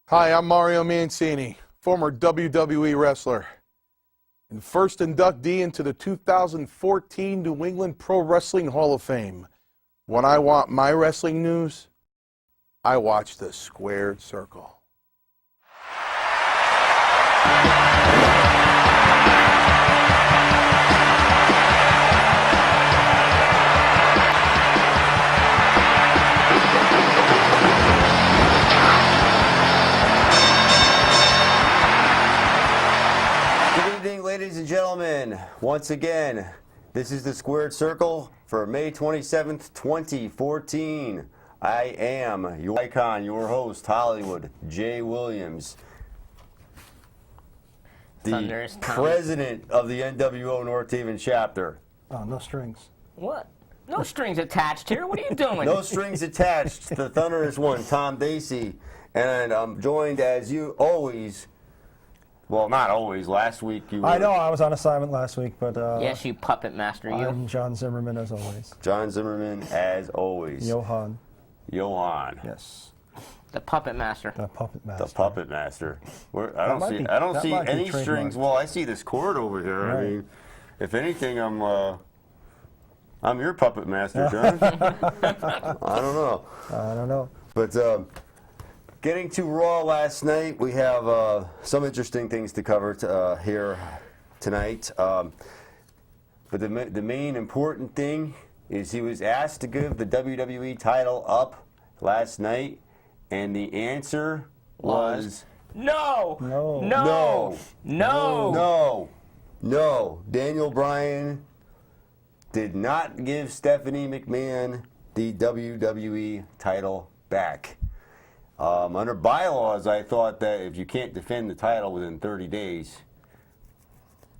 Hi, I'm Mario Mancini, former WWE wrestler and first inductee into the 2014 New England Pro Wrestling Hall of Fame. When I want my wrestling news, I watch the Squared Circle. Ladies and gentlemen, once again, this is the Squared Circle for May 27th, 2014. I am your icon, your host, Hollywood J. Williams, the president of the NWO North Haven chapter. Oh, no strings. What? No strings attached here. What are you doing? No strings attached. The Thunderous one, Tom Dacey, and I'm joined as you always. Well, not always. Last week you were... I know I was on assignment last week, but... yes, you puppet master, you. I'm John Zimmerman, as always. John Zimmerman, as always. Johan. Johan. Yes. The puppet master. The puppet master. The puppet master. I don't see any strings. Well, I see this cord over here. Right. I mean, if anything, I'm your puppet master, John. I don't know. I don't know. But... getting to Raw last night, we have some interesting things to cover here tonight. But the main important thing is he was asked to give the WWE title up last night, and the answer was no. No. No. No. No. No. Daniel Bryan did not give Stephanie McMahon the WWE title back. Under bylaws, I thought that if you can't defend the title within 30 days...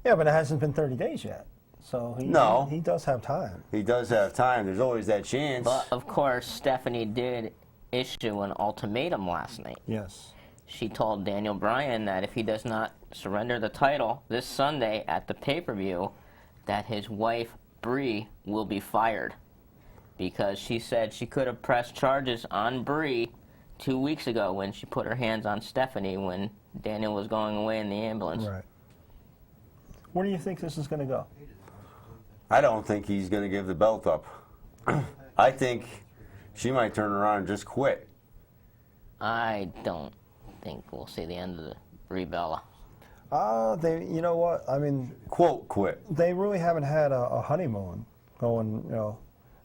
Yeah, but it hasn't been 30 days yet. So he does have time. He does have time. There's always that chance. But, of course, Stephanie did issue an ultimatum last night. Yes. She told Daniel Bryan that if he does not surrender the title this Sunday at the pay-per-view, that his wife, Brie, will be fired. Because she said she could have pressed charges on Brie 2 weeks ago when she put her hands on Stephanie when Daniel was going away in the ambulance. Right. Where do you think this is going to go? I don't think he's going to give the belt up. I think she might turn around and just quit. I don't think we'll see the end of the Brie Bella. You know what? I mean... Quote, quit. They really haven't had a honeymoon going,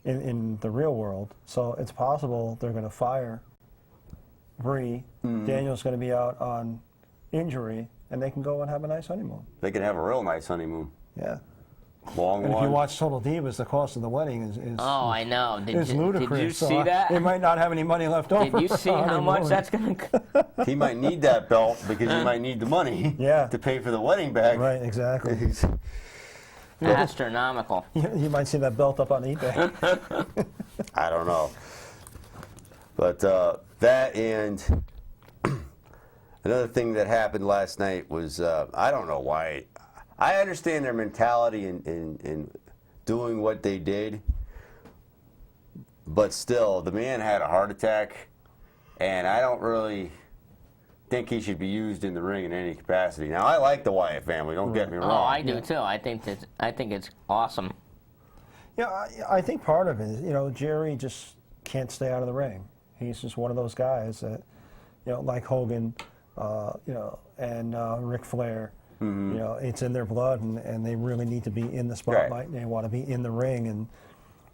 in the real world. So it's possible they're going to fire Brie. Daniel's going to be out on injury, and they can go and have a nice honeymoon. They can have a real nice honeymoon. Yeah. Long and one. if you watch Total Divas, the cost of the wedding is oh, I know. ludicrous. Did you see that? They might not have any money left over. Did you see how much that's going to... He might need that belt because he might need the money to pay for the wedding bag. Right, exactly. Astronomical. You might see that belt up on eBay. I don't know. But that and another thing that happened last night was, I don't know why. I understand their mentality in doing what they did, but still, the man had a heart attack, and I don't really think he should be used in the ring in any capacity. Now, I like the Wyatt family, don't get me wrong. Oh, I do too. I think it's awesome. Yeah, I think part of it is, Jerry just can't stay out of the ring. He's just one of those guys that, like Hogan, and Ric Flair, it's in their blood, and they really need to be in the spotlight, Right. and they want to be in the ring. And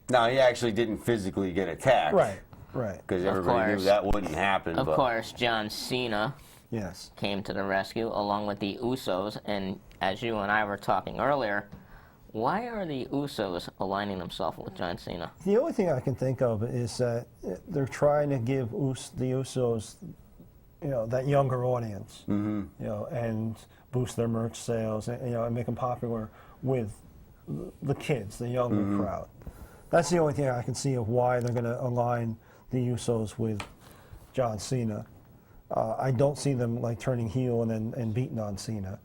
now, he actually didn't physically get attacked. Right. Because everybody knew that wouldn't happen. Of course, John Cena came to the rescue, along with the Usos, and as you and I were talking earlier, why are the Usos aligning themselves with John Cena? The only thing I can think of is that they're trying to give the Usos, that younger audience, and boost their merch sales, and make them popular with the kids, the younger crowd. That's the only thing I can see of why they're going to align the Usos with John Cena. I don't see them turning heel and beating on Cena.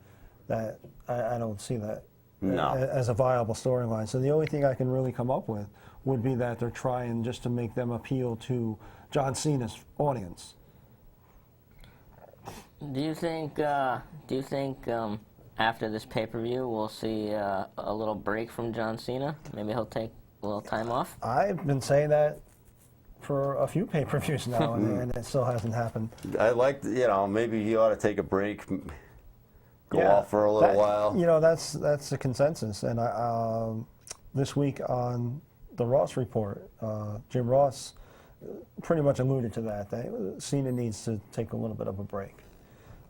That I don't see that. No. As a viable storyline. So the only thing I can really come up with would be that they're trying just to make them appeal to John Cena's audience. Do you think? After this pay-per-view, we'll see a little break from John Cena? Maybe he'll take a little time off. I've been saying that for a few pay-per-views now, and it still hasn't happened. I like, maybe he ought to take a break, go Yeah, off for a little that- while. That's the consensus. And this week on the Ross Report, Jim Ross pretty much alluded to that Cena needs to take a little bit of a break,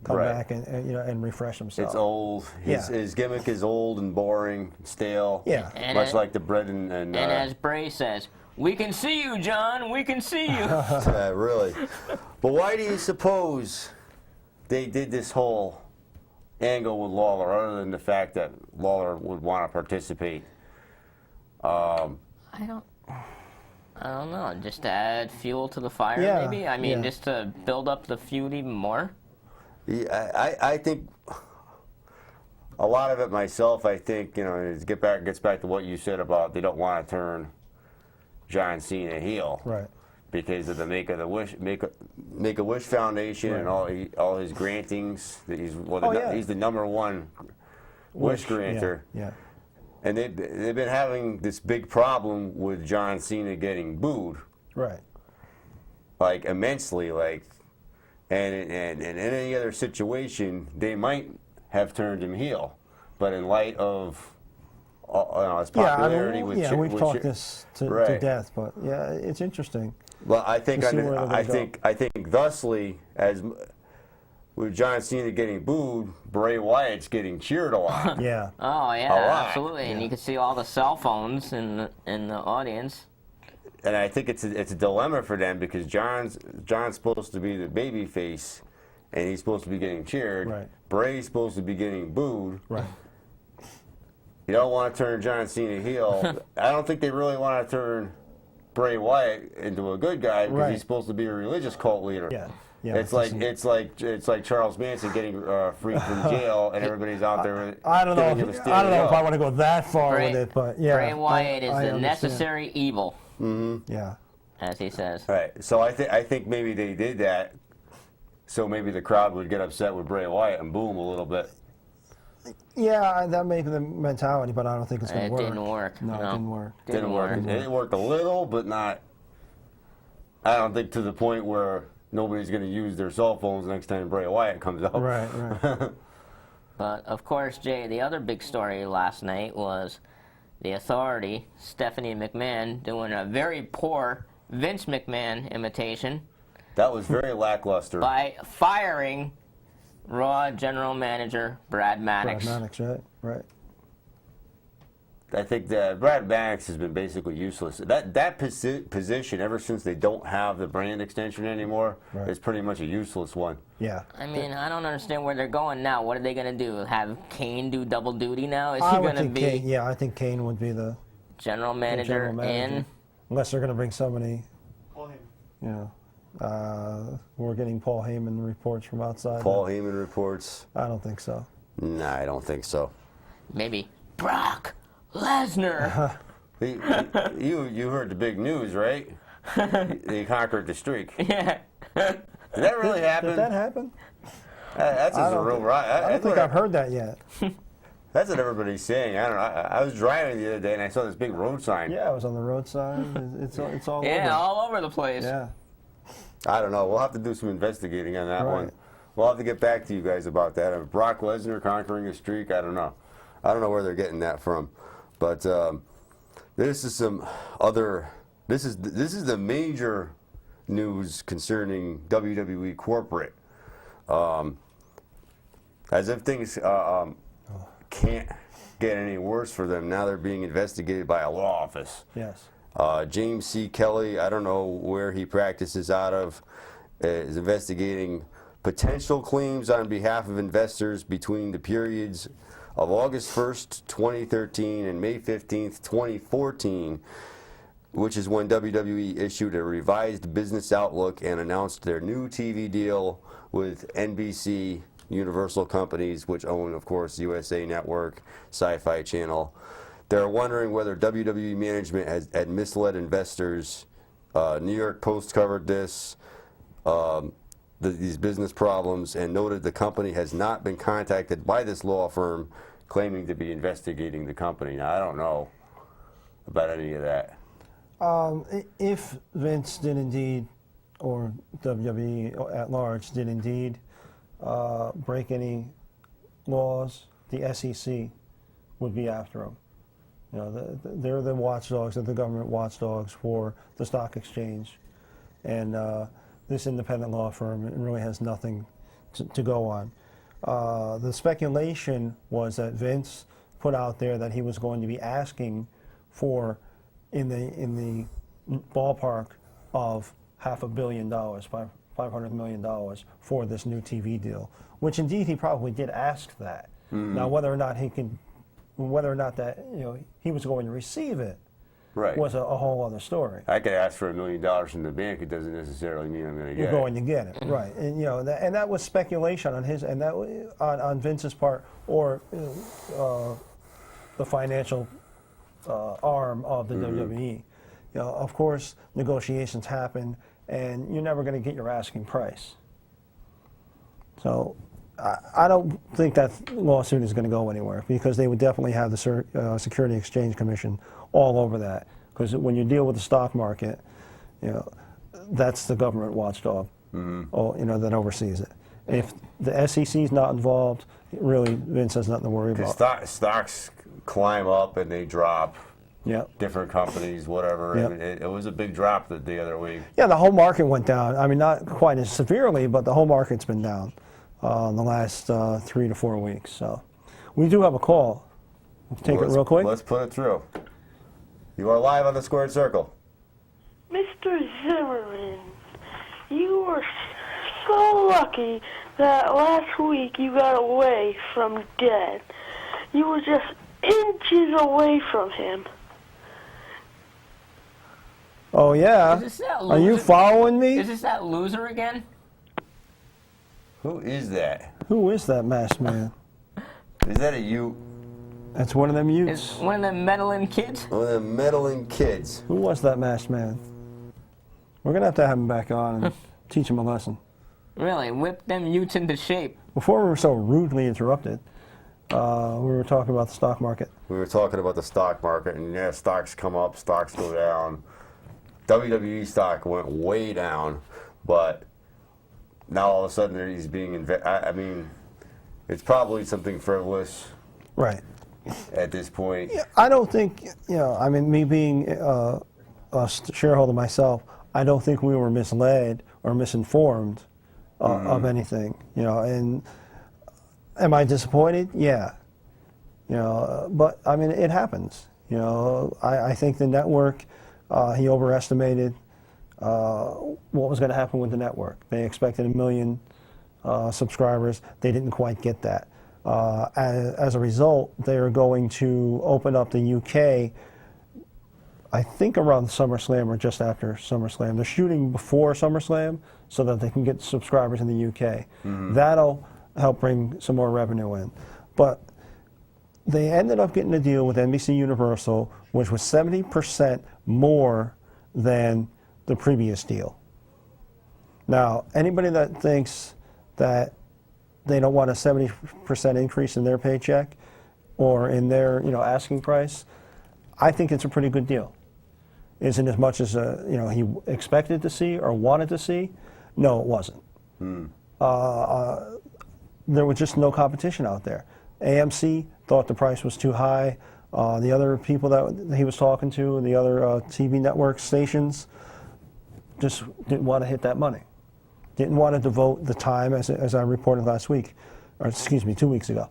come Right. back and refresh himself. It's old. His, Yeah. his gimmick is old and boring, stale. Yeah. And much it- like the bread and And as Bray says, "We can see you, John. We can see you." really. But why do you suppose they did this whole angle with Lawler, other than the fact that Lawler would want to participate? I don't know. Just to add fuel to the fire, Yeah, maybe. I mean, yeah. just to build up the feud even more. Yeah, I think a lot of it myself. I think gets back to what you said about they don't want to turn John Cena heel, Right. because of the Make a Wish Foundation and all his grantings. That he's he's the #1 wish granter. Yeah. And they've been having this big problem with John Cena getting booed, Right. like immensely, and in any other situation they might have turned him heel, but in light of his popularity we've talked this to Right. death, but yeah, it's interesting. Well, I think We'll see where they're gonna I think thusly, as with John Cena getting booed, Bray Wyatt's getting cheered a lot. Yeah. Oh yeah, A lot. absolutely. And you can see all the cell phones in the audience. And I think it's a dilemma for them, because John's supposed to be the baby face, and he's supposed to be getting cheered. Right. Bray's supposed to be getting booed. Right. You don't want to turn John Cena heel. I don't think they really want to turn Bray Wyatt into a good guy, because Right. he's supposed to be a religious cult leader. Yeah. Yeah. It's like Charles Manson getting freed from jail, and everybody's out there. I don't know. giving him a I don't standing know if I up. want to go that far Bray, with it, but yeah. Bray Wyatt is I the understand. necessary evil, Yeah. as he says. Right. So I think maybe they did that, so maybe the crowd would get upset with Bray Wyatt and boom a little bit. Yeah, that may be the mentality, but I don't think it's going It to work. didn't work. No, it didn't work. Didn't work. It worked a little, but not. I don't think to the point where nobody's going to use their cell phones next time Bray Wyatt comes out. Right, right. But of course, Jay, the other big story last night was the Authority, Stephanie McMahon, doing a very poor Vince McMahon imitation That was very lackluster. by firing Raw General Manager Brad Maddox. Brad Maddox, right? Right. I think that Brad Maddox has been basically useless. That position, ever since they don't have the brand extension anymore, Right. is pretty much a useless one. Yeah. I mean, I don't understand where they're going now. What are they going to do? Have Kane do double duty now? Is he I would going to think be Kane, yeah, I think Kane would be the general manager, general manager. in? Unless they're going to bring somebody, you know. We're getting Paul Heyman reports from outside. Paul Heyman reports. I don't think so. Nah, I don't think so. Maybe Brock Lesnar. You heard the big news, right? They conquered the streak. Did Yeah. that really happen? Did that happen? That's I a don't real think- right. I don't think I've heard that yet. That's what everybody's saying. I don't know. I was driving the other day and I saw this big road sign. Yeah, I was on the roadside. It's all Yeah, over. all over the place. Yeah. I don't know. We'll have to do some investigating on that Right. one. We'll have to get back to you guys about that. Brock Lesnar conquering a streak. I don't know. I don't know where they're getting that from. But this is some other. This is the major news concerning WWE corporate. As if things can't get any worse for them. Now they're being investigated by a law office. Yes. James C. Kelly, I don't know where he practices out of, is investigating potential claims on behalf of investors between the periods of August 1st, 2013 and May 15th, 2014, which is when WWE issued a revised business outlook and announced their new TV deal with NBC Universal Companies, which own, of course, USA Network, Sci-Fi Channel. They're wondering whether WWE management had misled investors. New York Post covered this. The these business problems and noted the company has not been contacted by this law firm claiming to be investigating the company. Now, I don't know about any of that. If Vince did indeed, or WWE at large did indeed break any laws, the SEC would be after them. You know, they're the watchdogs, they're the government watchdogs for the stock exchange. And this independent law firm really has nothing to go on. The speculation was that Vince put out there that he was going to be asking for in the ballpark of $500 million, $500 million for this new TV deal, which indeed he probably did ask that. Now, whether or not that he was going to receive it Right. was a whole other story. I could ask for $1 million in the bank. It doesn't necessarily mean I'm going to get You're it. going to get it, right? And and that was speculation on his and that on Vince's part, or the financial arm of the WWE. Of course, negotiations happen, and you're never going to get your asking price. So, I don't think that lawsuit is going to go anywhere, because they would definitely have the Security Exchange Commission all over that. Because when you deal with the stock market, that's the government watchdog, that oversees it. If the SEC is not involved, really Vince has nothing to worry about. Stocks climb up and they drop. Yep. Different companies, whatever. Yep. I mean, it was a big drop the other week. Yeah, the whole market went down. I mean, not quite as severely, but the whole market's been down in the last 3 to 4 weeks. So we do have a call. Let's take it real quick. Let's put it through. You are live on the Squared Circle. Mr. Zimmerman, you were so lucky that last week you got away from dead. You were just inches away from him. Oh, yeah. Is this that Are you loser? following me? Is this that loser again? Who is that? Who is that masked man? Is that a you? That's one of them Is Utes. one of them meddling kids? One of the meddling kids. Who was that masked man? We're going to have him back on and teach him a lesson. Really, whip them Utes into shape. Before we were so rudely interrupted, we were talking about the stock market. We were talking about the stock market, and yeah, stocks come up, stocks go down. WWE stock went way down, but now all of a sudden he's being I mean, it's probably something frivolous Right. at this point. Yeah, I don't think, I mean, me being a shareholder myself, I don't think we were misled or misinformed of anything, and am I disappointed? Yeah. But I mean, it happens. I think the network, he overestimated what was going to happen with the network. They expected 1 million subscribers. They didn't quite get that. As a result, they are going to open up the UK, I think around SummerSlam or just after SummerSlam. They're shooting before SummerSlam so that they can get subscribers in the UK. That'll help bring some more revenue in. But they ended up getting a deal with NBC Universal, which was 70% more than the previous deal. Now, anybody that thinks that they don't want a 70% increase in their paycheck or in their asking price, I think it's a pretty good deal. Isn't as much as he expected to see or wanted to see. No, it wasn't. There was just no competition out there. AMC thought the price was too high. The other people that he was talking to, the other TV network stations, just didn't want to hit that money. Didn't want to devote the time, as I reported last week, or excuse me, 2 weeks ago.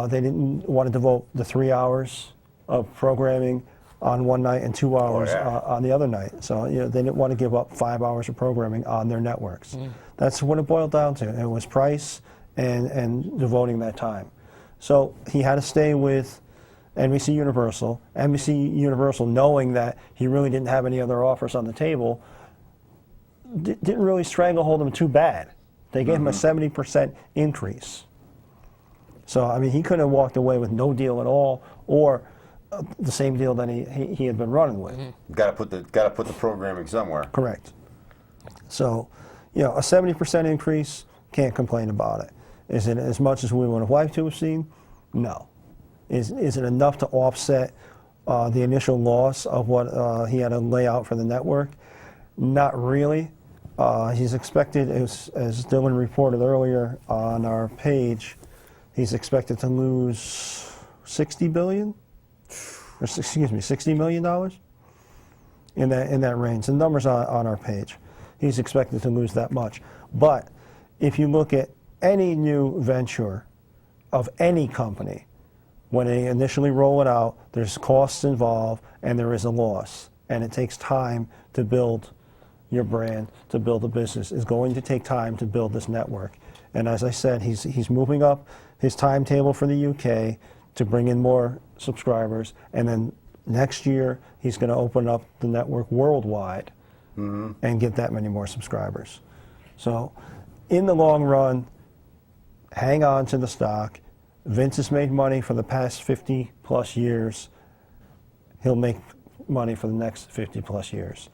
They didn't want to devote the 3 hours of programming on one night and 2 hours on the other night. So they didn't want to give up 5 hours of programming on their networks. That's what it boiled down to. It was price and devoting that time. So he had to stay with NBC Universal. NBC Universal, knowing that he really didn't have any other offers on the table, didn't really stranglehold him too bad. They gave him a 70% increase. So, I mean, he couldn't have walked away with no deal at all, or the same deal that he had been running with. Got to put the programming somewhere. Correct. So, you know, a 70% increase, can't complain about it. Is it as much as we would have liked to have seen? No. Is it enough to offset the initial loss of what he had to lay out for the network? Not really. He's expected, as Dylan reported earlier on our page, he's expected to lose $60 billion, or excuse me, $60 million in that range. The numbers on our page. He's expected to lose that much. But if you look at any new venture of any company, when they initially roll it out, there's costs involved and there is a loss. And it takes time to build your brand, to build a business. It's going to take time to build this network. And as I said, he's moving up his timetable for the UK to bring in more subscribers. And then next year, he's going to open up the network worldwide and get that many more subscribers. So in the long run, hang on to the stock. Vince has made money for the past 50 plus years. He'll make money for the next 50 plus years.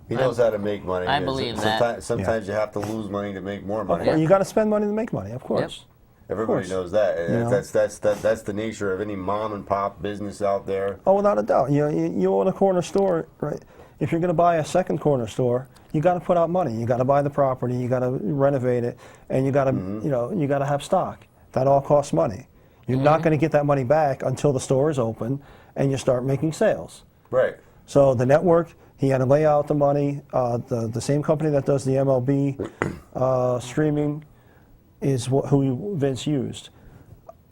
He knows how to make money. I believe that. Sometimes you have to lose money to make more money. Well, you got to spend money to make money, of course. Everybody course. knows that. And You know? that's the nature of any mom and pop business out there. Oh, without a doubt. You own a corner store, right? If you're going to buy a second corner store, you got to put out money. You got to buy the property. You got to renovate it, and you got to you got to have stock. That all costs money. You're not going to get that money back until the store is open and you start making sales. Right. So the network, he had to lay out the money. The same company that does the MLB streaming is who Vince used.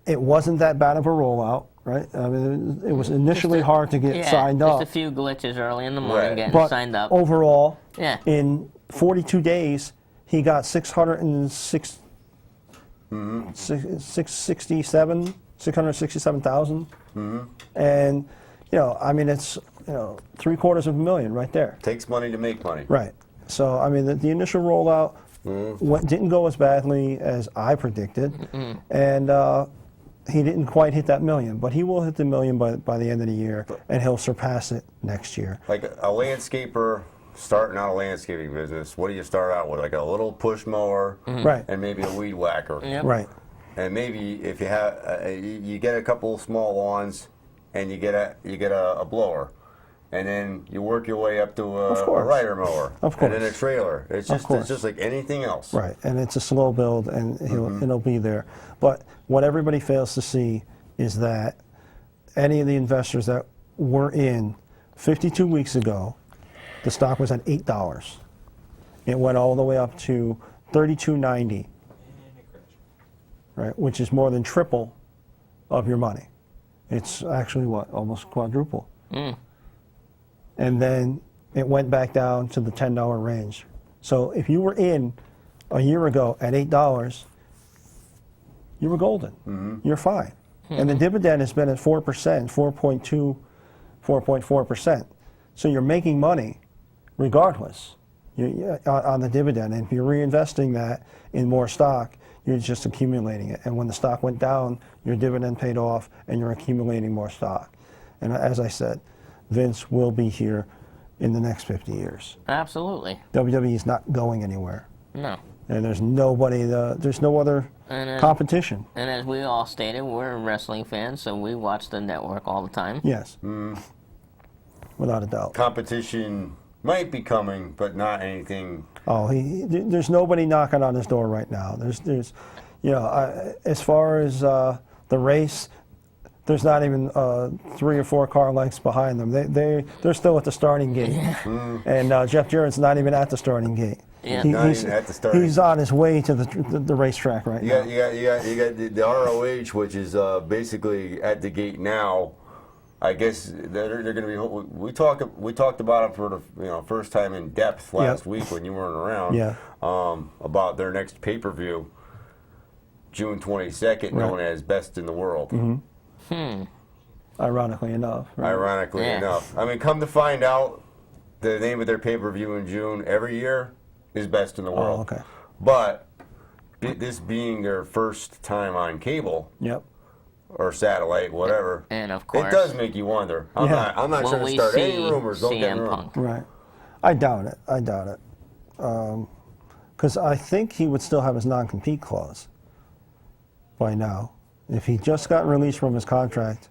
It wasn't that bad of a rollout, right? I mean, it was initially hard to get signed up. Just a few glitches early in the morning getting But signed up. overall, Yeah. in 42 days, he got 667,000. And, I mean, it's, $750,000 right there. Takes money to make money. Right. So, I mean, the initial rollout didn't go as badly as I predicted. And he didn't quite hit that million. But he will hit the million by the end of the year, and he'll surpass it next year. Like a landscaper starting out a landscaping business, what do you start out with? Like a little push mower Right. and maybe a weed whacker. Yep. Right. And maybe if you have, you get a couple small lawns, and you get a blower, and then you work your way up to Of a course. rider mower, Of and then a course. trailer. It's course. just like anything else. Right, and it's a slow build, and it'll be there. But what everybody fails to see is that any of the investors that were in 52 weeks ago, the stock was at $8. It went all the way up to $32.90, right, which is more than triple of your money. It's actually almost quadruple. And then it went back down to the $10 range. So if you were in a year ago at $8, you were golden. You're fine. And the dividend has been at 4%, 4.2, 4.4%. So you're making money regardless on the dividend. And if you're reinvesting that in more stock, you're just accumulating it. And when the stock went down, your dividend paid off and you're accumulating more stock. And as I said, Vince will be here in the next 50 years. Absolutely. WWE is not going anywhere. No. And there's nobody, there's no other competition. And as we all stated, we're wrestling fans, so we watch the network all the time. Yes. Without a doubt. Competition might be coming, but not anything. Oh, there's nobody knocking on his door right now. There's as far as the race, there's not even 3 or 4 car lengths behind them. They're still at the starting gate, and Jeff Jarrett's not even at the starting gate. Yeah. Not even at the starting. He's on his way to the racetrack right now. You got the ROH, which is basically at the gate now. I guess they're going to be. We talked about it for the first time in depth last week when you weren't around. Yeah. About their next pay-per-view, June 22nd, known as Best in the World. Ironically enough. Right? Ironically enough, I mean, come to find out, the name of their pay-per-view in June every year is Best in the World. Oh, okay. But this being their first time on cable. Yep. Or satellite, whatever. And of course, it does make you wonder. I'm not will trying to we start see any rumors. Don't get CM me wrong. Punk? Right. I doubt it. Because I think he would still have his non-compete clause by now. If he just got released from his contract,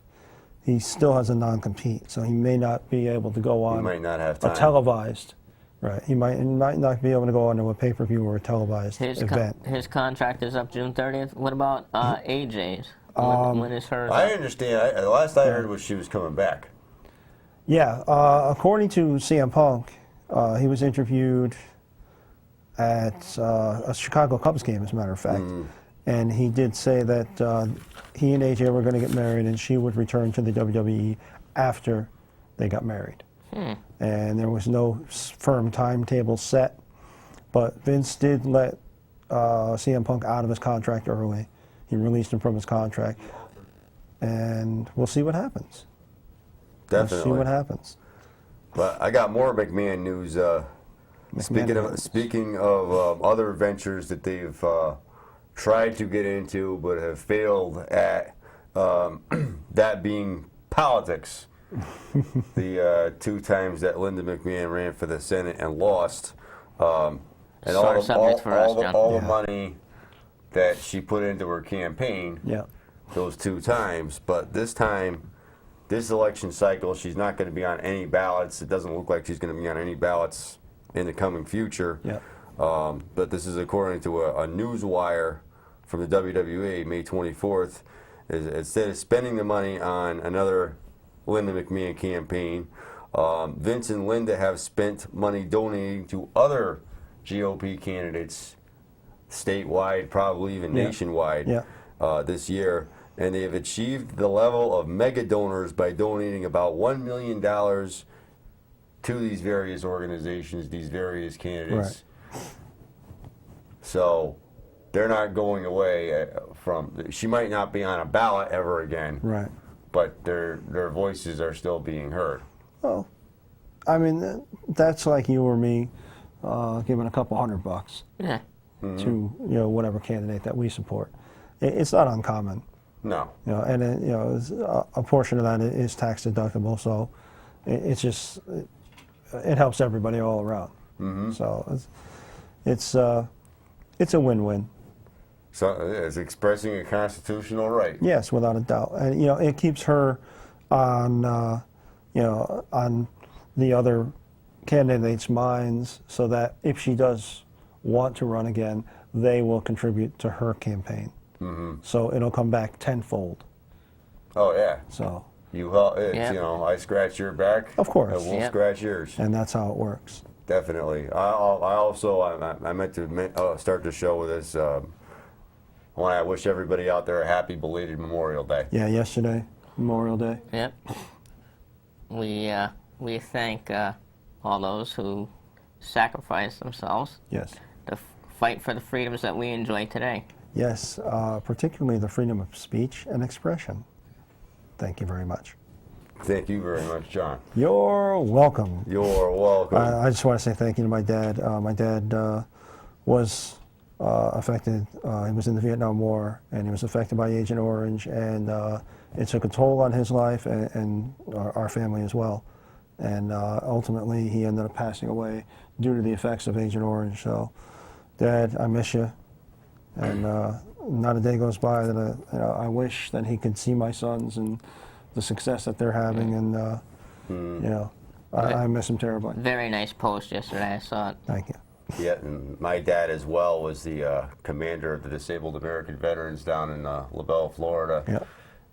he still has a non-compete, so he may not be able to go He on might not have a time. televised. He might not be able to go on to a pay-per-view or a televised event. His contract is up June 30th. What about AJ's? When is hers? I understand. The last I heard was she was coming back. Yeah, according to CM Punk, he was interviewed at a Chicago Cubs game, as a matter of fact, and he did say that he and AJ were going to get married, and she would return to the WWE after they got married. And there was no firm timetable set, but Vince did let CM Punk out of his contract early. He released him from his contract, and we'll see what happens. Definitely. We'll see what happens. But I got more McMahon news. Speaking of other ventures that they've tried to get into but have failed at, that being politics. The 2 times that Linda McMahon ran for the Senate and lost, and Sore subject for us, John. all the money that she put into her campaign, Yeah. those 2 times. But this time, this election cycle, she's not going to be on any ballots. It doesn't look like she's going to be on any ballots in the coming future. Yeah. But this is according to a news wire from the WWE, May 24th. Instead of spending the money on another Linda McMahon campaign, Vince and Linda have spent money donating to other GOP candidates statewide, probably even nationwide, this year. And they have achieved the level of mega donors by donating about $1 million to these various organizations, these various candidates. Right. So they're not going away from. She might not be on a ballot ever again, Right. but their voices are still being heard. Well, I mean, that's like you or me giving a couple $100 Yeah. to whatever candidate that we support. It's not uncommon, No. and a portion of that is tax deductible, so it's just it helps everybody all around. So it's a win-win. So it's expressing a constitutional right. Yes, without a doubt, and it keeps her on on the other candidates' minds, so that if she does want to run again, they will contribute to her campaign. So it'll come back tenfold. Oh yeah. So, You help. It's, Yeah. I scratch your back. Of course. And we'll Yep. scratch yours. and that's how it works. Definitely. I meant to start the show with this. I want to wish everybody out there a happy belated Memorial Day. Yeah, yesterday, Memorial Day. Yep. We thank all those who sacrificed themselves Yes. to fight for the freedoms that we enjoy today. Yes, particularly the freedom of speech and expression. Thank you very much. Thank you very much, John. You're welcome. You're welcome. I just want to say thank you to my dad. My dad was affected. He was in the Vietnam War, and he was affected by Agent Orange, and it took a toll on his life and our family as well. And ultimately, he ended up passing away due to the effects of Agent Orange. So, Dad, I miss you. And not a day goes by that I wish that he could see my sons and the success that they're having. And I miss him terribly. Very nice post yesterday. I saw it. Thank you. Yeah, and my dad as well was the commander of the Disabled American Veterans down in LaBelle, Florida. Yeah.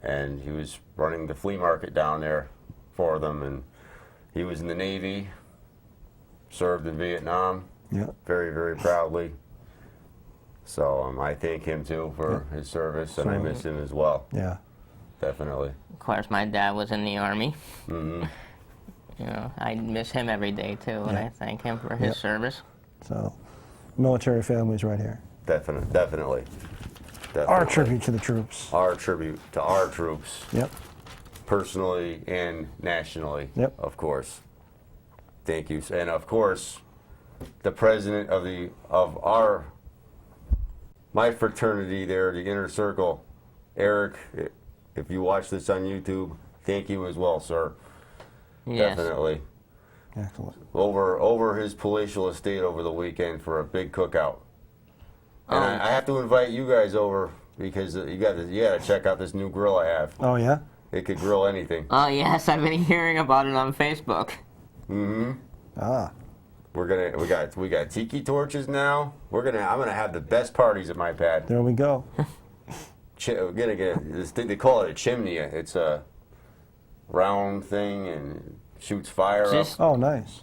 And he was running the flea market down there for them. And he was in the Navy, served in Vietnam, Yeah. very, very proudly. So I thank him too for his service, and I miss him as well. Yeah. Definitely. Of course, my dad was in the Army. I miss him every day too, and I thank him for his service. So, military families right here. Definitely. Our tribute to the troops. Our tribute to our troops, Yep. personally and nationally. Yep. Of course. Thank you, and of course, the president of my fraternity there, the Inner Circle, Eric. If you watch this on YouTube, thank you as well, sir. Yes. Definitely. Excellent. over his palatial estate over the weekend for a big cookout. And I have to invite you guys over because you got to check out this new grill I have. Oh yeah. It could grill anything. Oh yes, I've been hearing about it on Facebook. Ah. We got tiki torches now. I'm gonna have the best parties at my pad. There we go. We're gonna get this thing, they call it a chimney. It's a round thing and shoots fire Just- up. Oh, nice.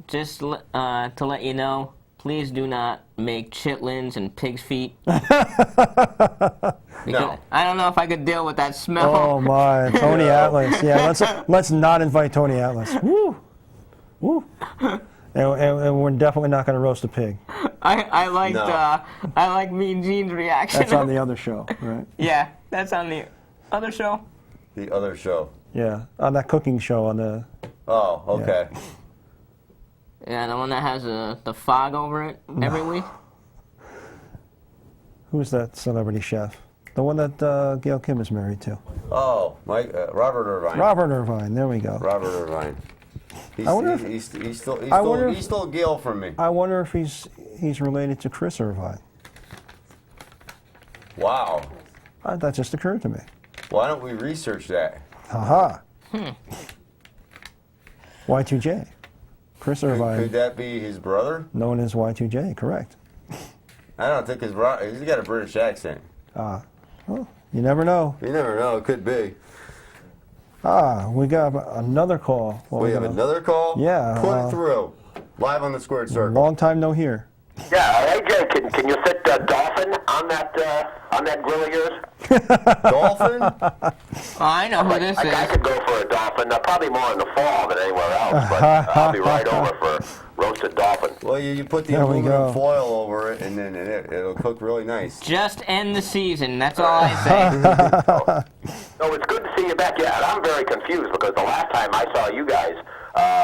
To let you know, please do not make chitlins and pig's feet. No. I don't know if I could deal with that smell. Oh my, Tony Atlas. Yeah, let's not invite Tony Atlas. Woo, woo. And we're definitely not going to roast a pig. I liked No. I like Mean Gene's reaction. That's on the other show, right? Yeah, that's on the other show. The other show. Yeah, on that cooking show on the. Oh, okay. Yeah, the one that has the fog over it every week. Who's that celebrity chef? The one that Gail Kim is married to. Oh, Mike, Robert Irvine. Robert Irvine. There we go. Robert Irvine. I wonder if- He stole Gail from me. I wonder if he's related to Chris Irvine. Wow. That just occurred to me. Why don't we research that? Haha. Y2J. Chris Could Irvine, that be his brother? known as Y2J, correct. I don't think he's got a British accent. Well, you never know. You never know. It could be. We got another call. Well, We have another call? Yeah, Put it through. Live on the Squared Circle. Long time no hear. Yeah, hey Jay, can you fit Dolphin on that grill of yours? Dolphin? Oh, I know who this I is. could go for a dolphin, probably more in the fall than anywhere else, but I'll be right over for roasted dolphin. Well, you put the There we aluminum go. foil over it, and then it'll cook really nice. Just end the season. That's all I say. No, it's good to see you back. Yeah, and I'm very confused because the last time I saw you guys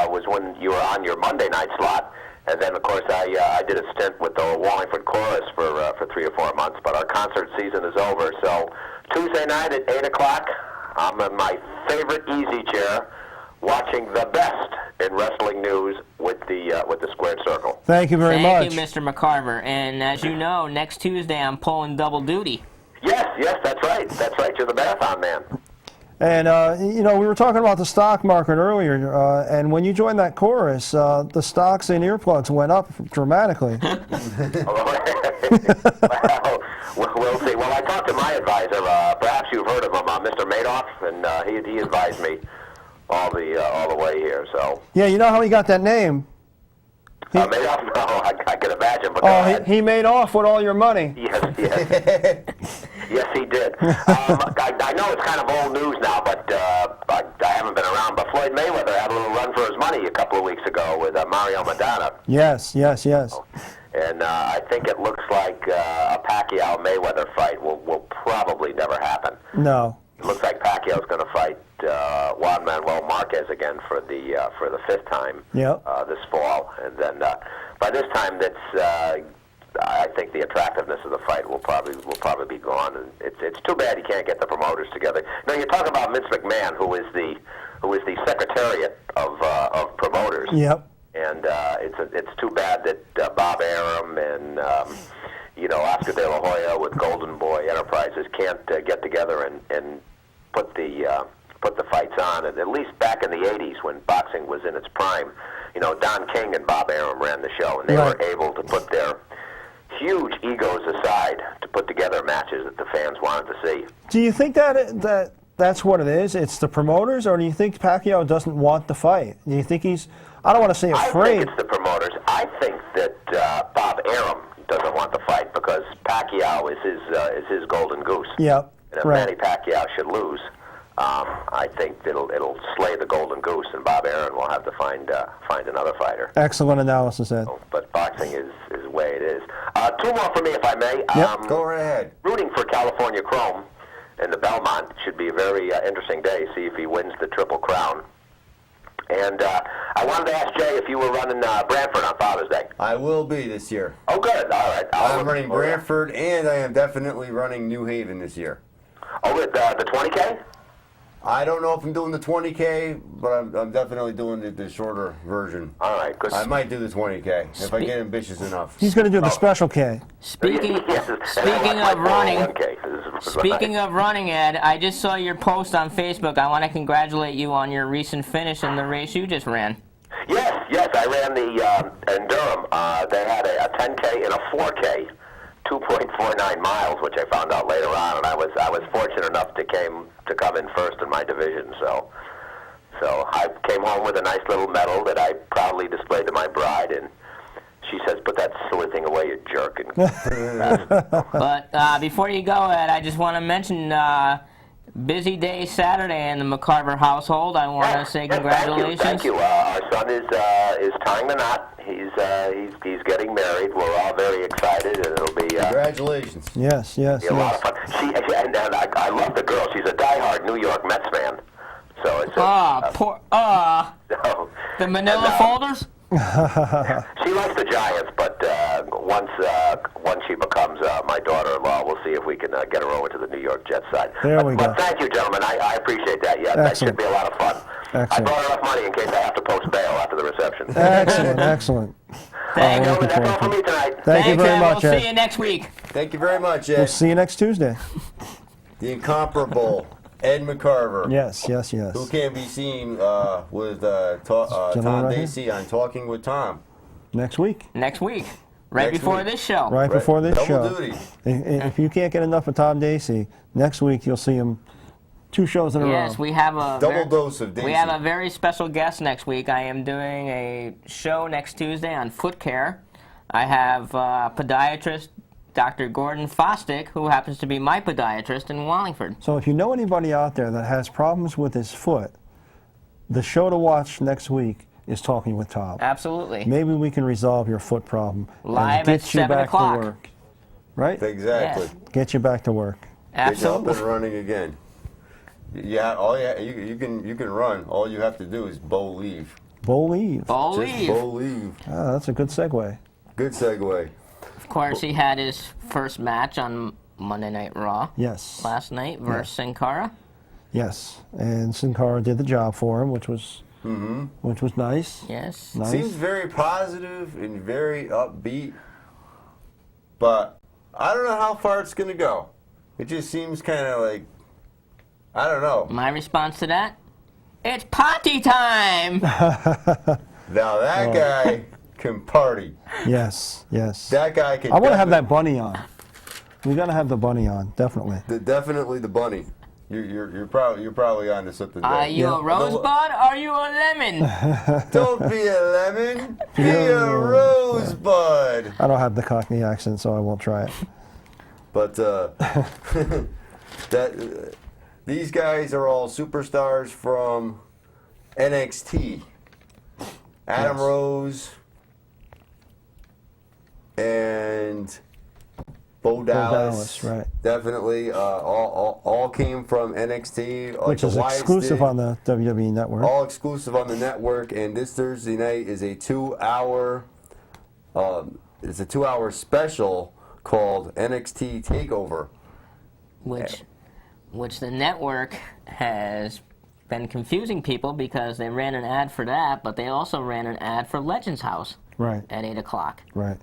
was when you were on your Monday night slot. And then, of course, I did a stint with the Wallingford Chorus for 3 or 4 months, but our concert season is over. So Tuesday night at 8 o'clock, I'm in my favorite easy chair watching the best in wrestling news with the Squared Circle. Thank you very Thank much. you, Mr. McCarver. And as you know, next Tuesday I'm pulling double duty. Yes, that's right. That's right. You're the marathon man. And, we were talking about the stock market earlier, and when you joined that chorus, the stocks in earplugs went up dramatically. Well, we'll see. Well, I talked to my advisor. Perhaps you've heard of him, Mr. Madoff, and he advised me all the way here. So Yeah, you know how he got that name? Madoff, no, I can imagine. But Oh, he made off with all your money. Yes, he did. I know it's kind of old news now, but I haven't been around. But Floyd Mayweather had a little run for his money a couple of weeks ago with Mario Madonna. Yes. And I think it looks like a Pacquiao-Mayweather fight will probably never happen. No. It looks like Pacquiao's going to fight Juan Manuel Marquez again for the 5th time Yep. this fall, and then by this time, I think the attractiveness of the fight will probably be gone, and it's too bad you can't get the promoters together. Now you talk about Vince McMahon, who is the secretariat of promoters. Yep. And it's too bad that Bob Arum and Oscar De La Hoya with Golden Boy Enterprises can't get together and put the fights on. And at least back in the '80s when boxing was in its prime, Don King and Bob Arum ran the show, and they Right. were able to put their huge egos aside to put together matches that the fans wanted to see. Do you think that's what it is? It's the promoters, or do you think Pacquiao doesn't want the fight? Do you think he's, I don't want to say I afraid. think it's the promoters. I think that Bob Arum doesn't want the fight because Pacquiao is his golden goose. Yep. And if Right. Manny Pacquiao should lose, I think it'll slay the golden goose, and Bob Arum will have to find another fighter. Excellent analysis, Ed. But boxing is the way it is. 2 more for me, if I may. Yep. Go right ahead. Rooting for California Chrome in the Belmont. Should be a very interesting day. See if he wins the Triple Crown. And I wanted to ask Jay if you were running Brantford on Father's Day. I will be this year. Oh, good. All right. I'm running Brantford, and I am definitely running New Haven this year. Oh, with the 20K? I don't know if I'm doing the 20K, but I'm definitely doing the shorter version. All right, because I might do the 20K if I get ambitious enough. He's going to do the Special K. Speaking of running, speaking of running, Ed, I just saw your post on Facebook. I want to congratulate you on your recent finish in the race you just ran. Yes, I ran the in Durham. They had a 10K and a 4K, 2.49 miles, which I found out later on, and I was fortunate enough to come in first in my division. So I came home with a nice little medal that I proudly displayed to my bride, and she says, "Put that silly thing away, you jerk." And But before you go, Ed, I just want to mention busy day Saturday in the McCarver household. I want to say congratulations. Thank you. Our son is tying the knot. He's getting married. We're all very excited, and it'll be Congratulations. Yes. be a lot of fun. And I love the girl. She's a diehard New York Mets fan. So it's so, The Manila folders? she likes the Giants, but once she becomes my daughter-in-law, we'll see if we can get her over to the New York Jets side. There we go. But thank you, gentlemen. I appreciate that. Yeah, that should Excellent. be a lot of fun. I Excellent. brought enough money in case I have to post bail after the reception. Excellent. Thank you. Gentlemen, that's all for me tonight. Thank you Thanks, very Ed. much, We'll Ed. see you next week. Thank you very much, Ed. We'll see you next Tuesday. The incomparable Ed McCarver. Yes. Who can be seen with Gentleman Tom right here. Dacey on Talking with Tom. Next week. Next week. Right Next before week. this show. Right before this Double show. duty. If you can't get enough of Tom Dacey, next week you'll see him 2 shows in a row. Yes, we have a Double dose of Dacey. We have a very special guest next week. I am doing a show next Tuesday on foot care. I have podiatrist Dr. Gordon Fostick, who happens to be my podiatrist in Wallingford. So if you know anybody out there that has problems with his foot, the show to watch next week is Talking with Tom. Absolutely. Maybe we can resolve your foot problem Live and at get you 7 back o'clock. to work. Right? Exactly. Yes. Get you back to work. Get you up Absolutely. and running again. You can run. All you have to do is bow leave. Bowl leave. Just Believe. bow leave. Ah, that's a good segue. Good segue. Of course, he had his first match on Monday Night Raw Yes. last night versus Sin Cara. Yes. And Sin Cara did the job for him, which was nice. Yes. Nice. Seems very positive and very upbeat, but I don't know how far it's going to go. It just seems kind of like, I don't know. My response to that? It's party time! Now that guy can party. Yes. That guy can. I want to have that bunny on. We got to have the bunny on, definitely. Definitely the bunny. You're probably onto something there. Are you Yeah. a rosebud? Are you a lemon? Don't be a lemon. Be a rosebud. I don't have the Cockney accent, so I won't try it. But these guys are all superstars from NXT. Adam Yes. Rose and Bo Dallas. Right. Definitely, all came from NXT, like Which the is Wyatts exclusive did. on the WWE Network. All exclusive on the network, and this Thursday night is a 2-hour. It's a 2-hour special called NXT Takeover. which the network has been confusing people because they ran an ad for that, but they also ran an ad for Legends House Right. at 8 o'clock. Right.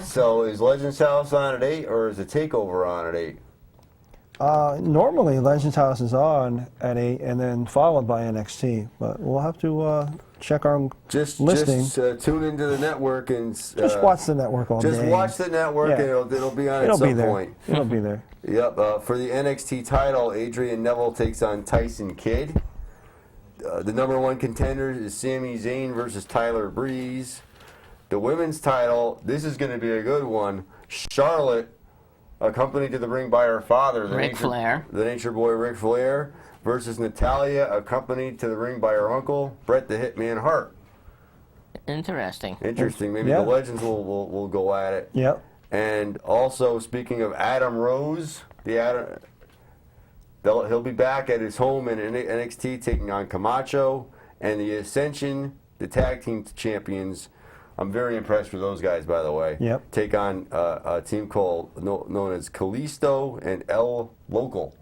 So is Legends House on at 8, or is the Takeover on at 8? Normally, Legends House is on at 8 and then followed by NXT, but we'll have to check our Just listing. tune into the network and Just watch the network all Just day. watch the network, Yeah. and it'll be on It'll at some be there. point. It'll be there. Yep. For the NXT title, Adrian Neville takes on Tyson Kidd. The number 1 contender is Sami Zayn versus Tyler Breeze. The women's title, this is going to be a good one. Charlotte, accompanied to the ring by her father, the Ric Flair. the Nature Boy Ric Flair, versus Natalia, accompanied to the ring by her uncle, Bret the Hitman Hart. Interesting. Interesting. Maybe Yeah. the Legends will go at it. Yep. And also, speaking of Adam Rose, he'll be back at his home in NXT taking on Camacho and the Ascension, the tag team champions. I'm very impressed with those guys, by the way. Yep. Take on a team known as Kalisto and El Local.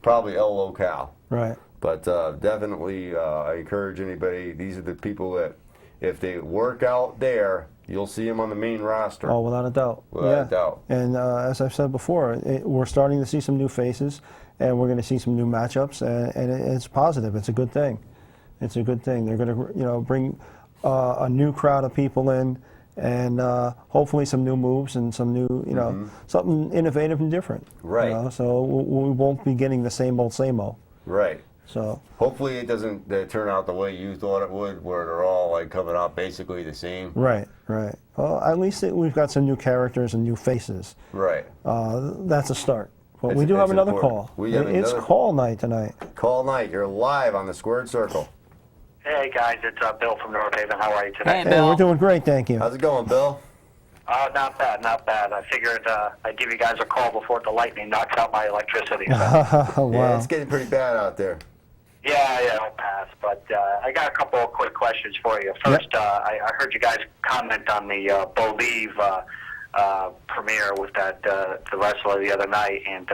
probably El Local. Right. But definitely, I encourage anybody. These are the people that, if they work out there, you'll see them on the main roster. Oh, without a doubt. Without a doubt. And as I've said before, we're starting to see some new faces, and we're going to see some new matchups, and it's positive. It's a good thing. It's a good thing. They're going to, bring a new crowd of people in, and hopefully some new moves and some new, something innovative and different. Right. So we won't be getting the same old, same old. Right. So Hopefully it doesn't turn out the way you thought it would, where they're all like coming out basically the same. right. Well, at least we've got some new characters and new faces. Right. That's a start. But we It's- do have it's another important. call. We have It's another- call night tonight. Call night. You're live on the Squared Circle. Hey guys, it's Bill from North Haven. How are you today? Hey, Hey, Bill. we're doing great, thank you. How's it going, Bill? Not bad, not bad. I figured I'd give you guys a call before the lightning knocks out my electricity. So. Oh, Yeah, wow. it's getting pretty bad out there. Yeah, it'll pass. But I got a couple of quick questions for you. First, I heard you guys comment on the Believe premiere with that the wrestler the other night, and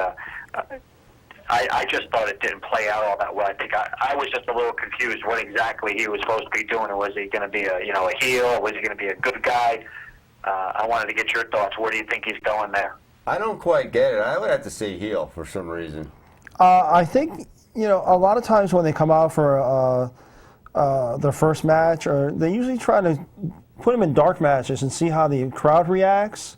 I just thought it didn't play out all that well. I think I was just a little confused what exactly he was supposed to be doing. Or was he going to be a heel? Or was he going to be a good guy? I wanted to get your thoughts. Where do you think he's going there? I don't quite get it. I would have to say heel for some reason. I think, a lot of times when they come out for their first match, or they usually try to put them in dark matches and see how the crowd reacts.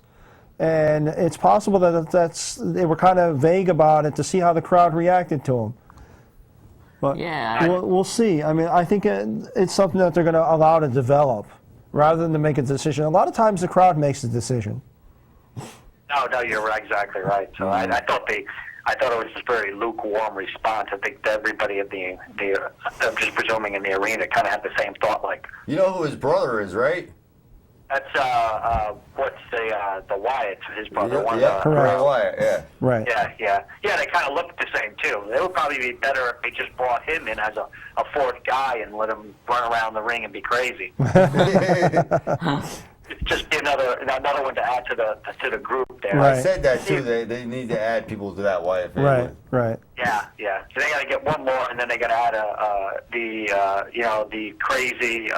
And it's possible that they were kind of vague about it to see how the crowd reacted to them. But Yeah. we'll see. I mean, I think it's something that they're going to allow to develop rather than to make a decision. A lot of times the crowd makes the decision. No, you're exactly right. So I thought it was a very lukewarm response. I think that everybody at the I'm just presuming in the arena kind of had the same thought. Like You know who his brother is, right? that's what's the Wyatt, his brother. Yeah, Correct. Bray Wyatt, yeah. Right. Yeah. They kind of looked the same too. It would probably be better if they just brought him in as a fourth guy and let him run around the ring and be crazy. Just be another one to add to the group there. Right. I said that too. They need to add people to that Wyatt family. Right. Yeah. So they got to get one more, and then they got to add the crazy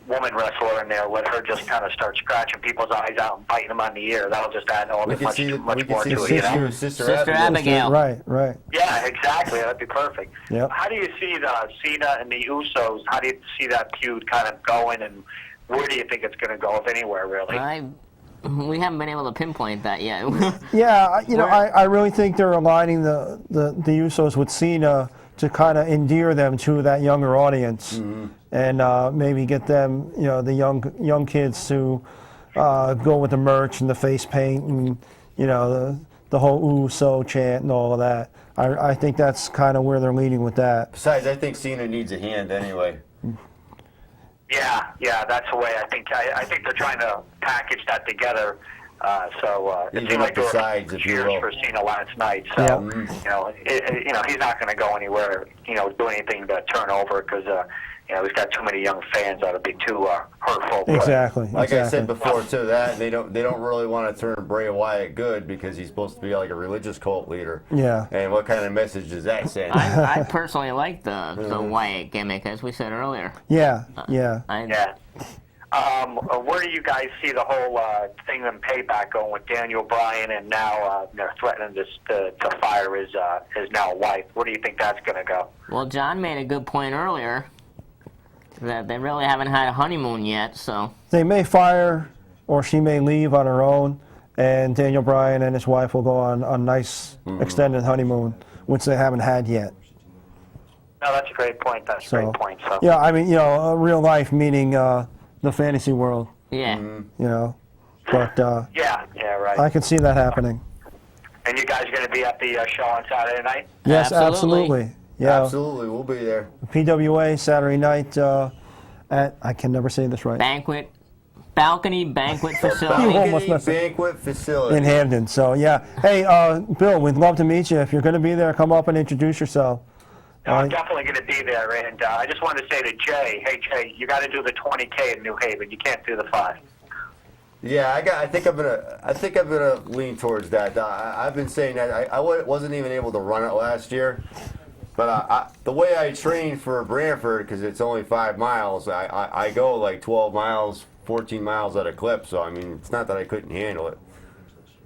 woman wrestler in there. Let her just kind of start scratching people's eyes out and biting them on the ear. That'll just add all We this can much see more to it. Sister Sister Abigail. Abigail. Right. Yeah, exactly. That'd be perfect. Yep. How do you see the Cena and the Usos? How do you see that feud kind of going, and where do you think it's going to go, if anywhere, really? We haven't been able to pinpoint that yet. Yeah, I really think they're aligning the Usos with Cena to kind of endear them to that younger audience, and maybe get them, the young kids to go with the merch and the face paint and the whole Uso chant and all of that. I think that's kind of where they're leading with that. Besides, I think Cena needs a hand anyway. Yeah, that's the way I think. I think they're trying to package that together. So it Even seemed like up the there were sides, if you cheers will. for Cena last night. So he's not going to go anywhere. Do anything to turn over because he's got too many young fans that would be too hurtful. But Exactly. Like I said before too, that they don't really want to turn Bray Wyatt good because he's supposed to be like a religious cult leader. Yeah. And what kind of message does that send? I personally like the Wyatt gimmick, as we said earlier. Yeah. Yeah. Where do you guys see the whole thing and payback going with Daniel Bryan, and now they're threatening to fire his now wife? Where do you think that's going to go? Well, John made a good point earlier that they really haven't had a honeymoon yet, so. They may fire, or she may leave on her own, and Daniel Bryan and his wife will go on a nice extended honeymoon, which they haven't had yet. No, that's a great point. That's a great point. So. Yeah, I mean, real life meaning the fantasy world, Yeah. But Yeah, right. I can see that happening. And you guys are going to be at the show on Saturday night? Yes, Absolutely. absolutely. Yeah, Absolutely, we'll be there. PWA Saturday night at, I can never say this right, Balcony banquet facility. You almost Balcony messed up. banquet facility. in Hamden. So yeah, hey, Bill, we'd love to meet you. If you're going to be there, come up and introduce yourself. No, I'm definitely going to be there. And I just wanted to say to Jay, hey, Jay, you got to do the 20K in New Haven. You can't do the 5. Yeah, I think I'm gonna lean towards that. I've been saying that I wasn't even able to run it last year, but the way I train for Brantford, because it's only 5 miles, I go like 12 miles, 14 miles at a clip. So I mean, it's not that I couldn't handle it.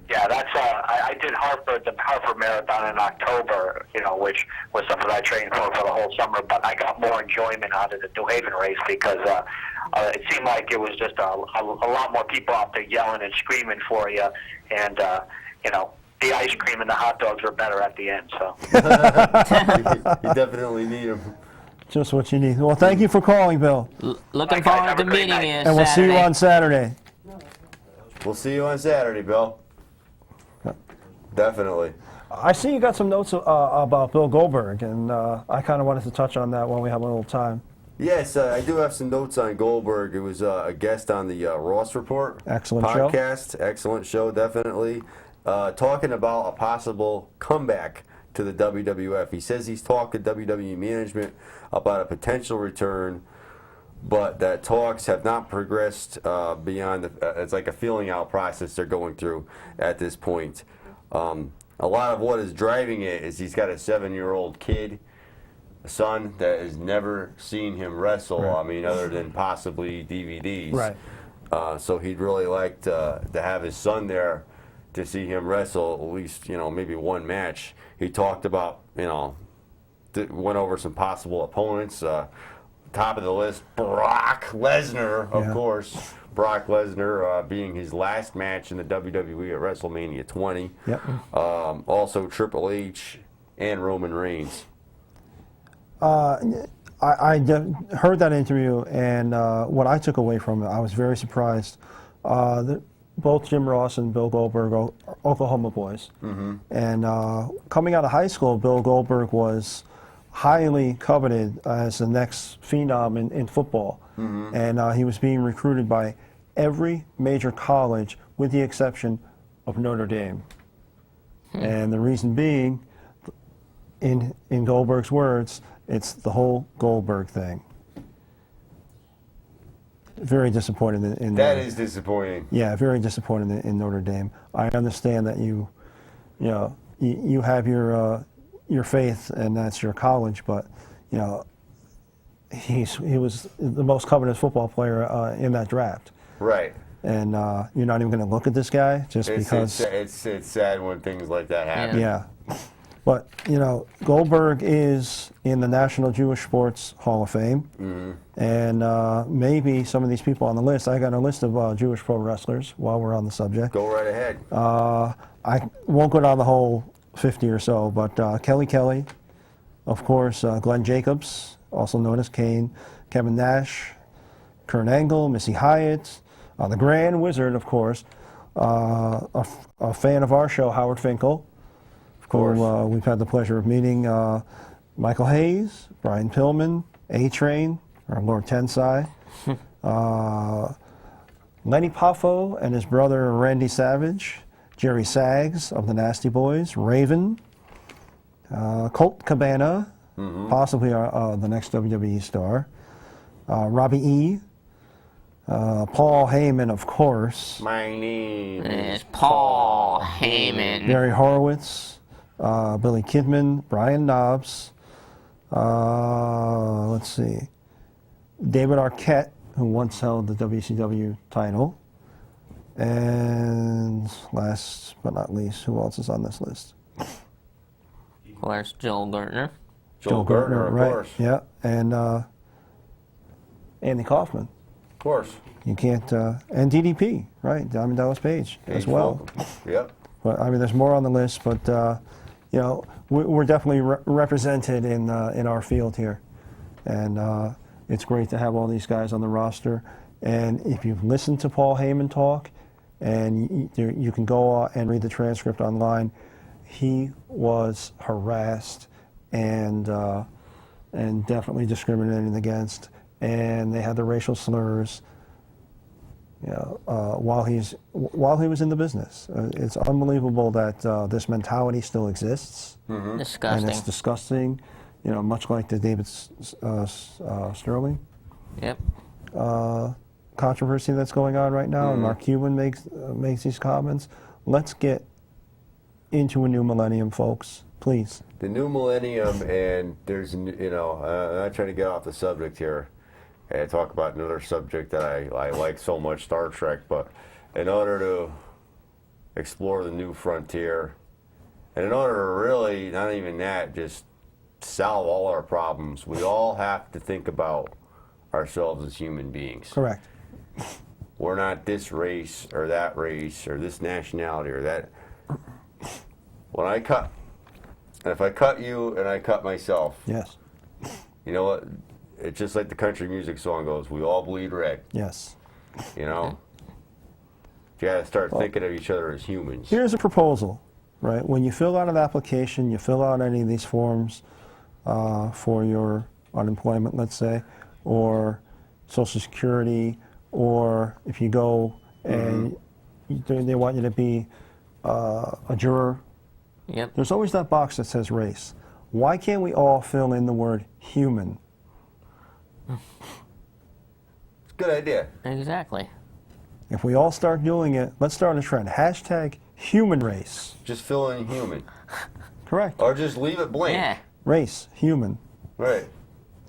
Yeah, that's I did the Hartford Marathon in October, which was something I trained for the whole summer. But I got more enjoyment out of the New Haven race because it seemed like it was just a lot more people out there yelling and screaming for you, and the ice cream and the hot dogs were better at the end. So You definitely need them. Just what you need. Well, thank you for calling, Bill. Looking Bye, guys. forward Have to a great meeting night. you And we'll see you Saturday. on Saturday. We'll see you on Saturday, Bill. Definitely. I see you got some notes about Bill Goldberg, and I kind of wanted to touch on that when we have a little time. Yes, I do have some notes on Goldberg. It was a guest on the Ross Report Excellent show. podcast. Excellent show, definitely. Talking about a possible comeback to the WWF. He says he's talked to WWE management about a potential return, but that talks have not progressed beyond it's like a feeling out process they're going through at this point. A lot of what is driving it is he's got a 7-year-old kid, a son that has never seen him wrestle. Right. I mean, other than possibly DVDs. Right. So he'd really like to have his son there to see him wrestle at least, maybe one match. He talked about, went over some possible opponents. Top of the list, Brock Lesnar, of Yeah. course. Brock Lesnar being his last match in the WWE at WrestleMania 20. Yep. Also Triple H and Roman Reigns. I heard that interview, and what I took away from it, I was very surprised. Both Jim Ross and Bill Goldberg are Oklahoma boys. Mm-hmm. And coming out of high school, Bill Goldberg was highly coveted as the next phenom in football. Mm-hmm. And he was being recruited by every major college with the exception of Notre Dame. And the reason being, in Goldberg's words, it's the whole Goldberg thing. Very disappointed in That is disappointing. Yeah, very disappointed in Notre Dame. I understand that you have your faith and that's your college, but he was the most coveted football player in that draft. Right. And you're not even going to look at this guy just because. It's sad when things like that happen. Yeah. But, Goldberg is in the National Jewish Sports Hall of Fame. Mm-hmm. And maybe some of these people on the list, I got a list of Jewish pro wrestlers while we're on the subject. Go right ahead. I won't go down the whole 50 or so, but Kelly, of course, Glenn Jacobs, also known as Kane, Kevin Nash, Kurt Angle, Missy Hyatt, the Grand Wizard, of course, a fan of our show, Howard Finkel. Of course. We've had the pleasure of meeting Michael Hayes, Brian Pillman, A-Train, or Lord Tensai, Lenny Poffo and his brother Randy Savage, Jerry Saggs of the Nasty Boys, Raven, Colt Cabana, possibly the next WWE star, Robbie E., Paul Heyman, of course, My name It's Paul Heyman. Barry Horowitz, Billy Kidman, Brian Knobs, let's see, David Arquette, who once held the WCW title, and last but not least, who else is on this list? Of course, Joel Gertner. Joel Gertner, of right? course. Yeah, and Andy Kaufman. Of course. You can't, and DDP, right? Diamond Dallas Page as well. Yep. But I mean, there's more on the list, but we're definitely represented in our field here, and it's great to have all these guys on the roster. And if you've listened to Paul Heyman talk, and you can go and read the transcript online, he was harassed and definitely discriminated against, and they had the racial slurs. While he was in the business, it's unbelievable that this mentality still exists, Disgusting. and it's disgusting. Much like the David Sterling. Yep. controversy that's going on right now, and Mark Cuban makes these comments. Let's get into a new millennium, folks, please. The new millennium, and there's, I'm not trying to get off the subject here and talk about another subject that I like so much, Star Trek, but in order to explore the new frontier, and in order to really, not even that, just solve all our problems, we all have to think about ourselves as human beings. Correct. We're not this race or this nationality or that. If I cut you and I cut myself, Yes. you know what? It's just like the country music song goes, we all bleed red, Yes. you know? You gotta start thinking of each other as humans. Here's a proposal, right? When you fill out an application, you fill out any of these forms for your unemployment, let's say, or Social Security, or if you go and they want you to be a juror, Yep. there's always that box that says race. Why can't we all fill in the word human? It's a good idea. Exactly. If we all start doing it, let's start a trend. Hashtag human race. Just fill in human. Correct. Or just leave it blank. Yeah. Race, human. Right.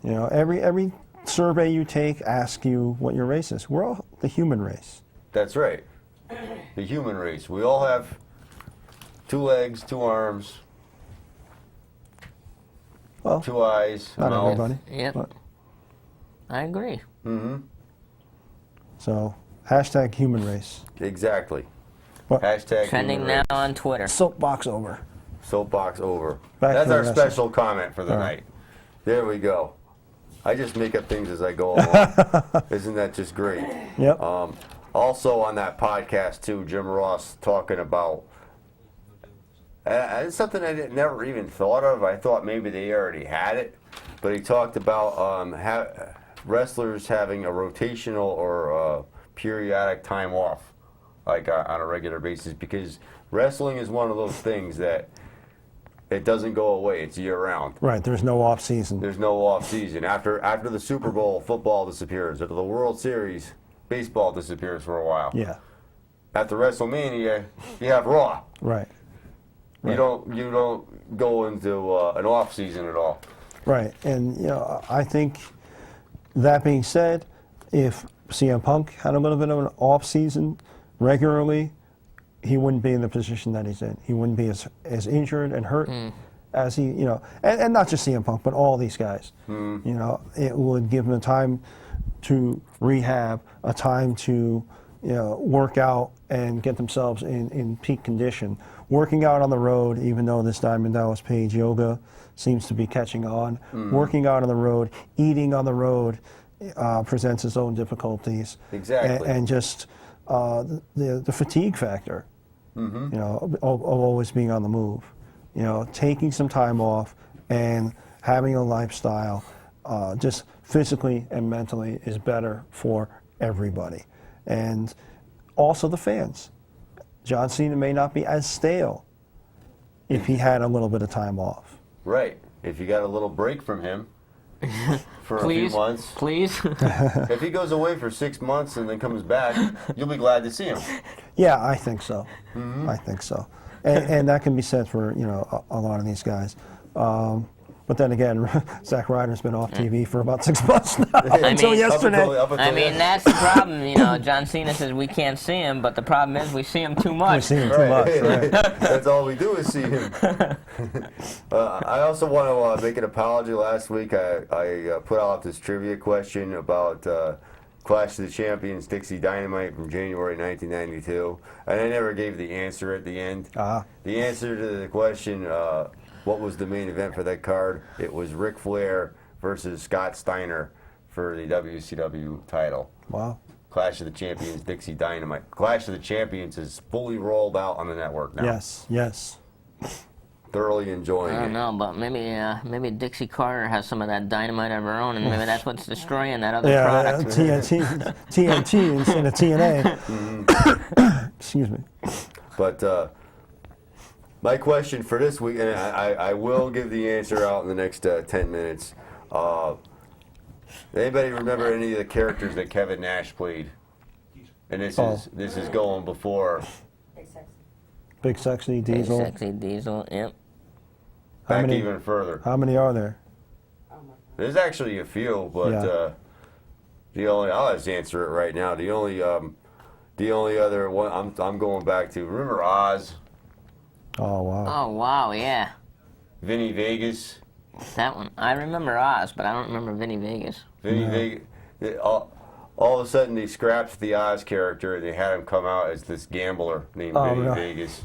You know, every survey you take asks you what your race is. We're all the human race. That's right. The human race. We all have 2 legs, 2 arms, Well, 2 eyes, a not mouth. everybody. Yep. But, I agree. so, hashtag human race. Exactly. What? Hashtag Trending human now race. on Twitter. Soapbox over. Soapbox over. Back That's to the our wrestling. special comment for the All night. right. There we go. I just make up things as I go along. Isn't that just great? Yep. Also on that podcast too, Jim Ross talking about it's something I never even thought of. I thought maybe they already had it, but he talked about wrestlers having a rotational or periodic time off, like on a regular basis, because wrestling is one of those things that it doesn't go away. It's year round. Right, there's no off season. There's no off season. After the Super Bowl, football disappears. After the World Series, baseball disappears for a while. Yeah, After WrestleMania, you have Raw. right. You don't go into an off season at all. Right, and I think that being said, if CM Punk had a little bit of an off season regularly, he wouldn't be in the position that he's in. He wouldn't be as injured and hurt as he, and not just CM Punk, but all these guys. It would give them a time to rehab, a time to work out and get themselves in peak condition. Working out on the road, even though this Diamond Dallas Page yoga seems to be catching on, working out on the road, eating on the road presents its own difficulties. Exactly. And just the fatigue factor, of always being on the move. Taking some time off and having a lifestyle, just physically and mentally, is better for everybody. And also the fans. John Cena may not be as stale if he had a little bit of time off. Right. If you got a little break from him for a few Please, months. please. If he goes away for 6 months and then comes back, you'll be glad to see him. Yeah, I think so. I think so. And that can be said for, a lot of these guys. But then again, Zack Ryder's been off TV for about 6 months now, until mean- yesterday. Up until I mean, yesterday. that's the problem. John Cena says we can't see him, but the problem is we see him too We much. see him too much. Right. That's all we do is see him. I also want to make an apology. Last week I put out this trivia question about Clash of the Champions Dixie Dynamite from January 1992, and I never gave the answer at the end. The answer to the question, what was the main event for that card? It was Ric Flair versus Scott Steiner for the WCW title. Wow. Clash of the Champions, Dixie Dynamite. Clash of the Champions is fully rolled out on the network now. Yes. Thoroughly enjoying I don't it. know, but maybe Dixie Carter has some of that dynamite of her own, and maybe that's what's destroying that other Yeah, product. TNT instead of TNA. Excuse me. But my question for this week, and I will give the answer out in the next 10 minutes. Anybody remember any of the characters that Kevin Nash played And this Oh. is going before Big Sexy Big Diesel. Sexy Diesel, yep. How back many- even further. How many are there? There's actually a few, but I'll just answer it right now. The only other one I'm going back to. Remember Oz, Oh wow. Oh, wow, yeah. Vinny Vegas, That one. I remember Oz, but I don't remember Vinny Vegas. Vegas. All of a sudden, they scrapped the Oz character and they had him come out as this gambler named Oh, Vinny no. Vegas.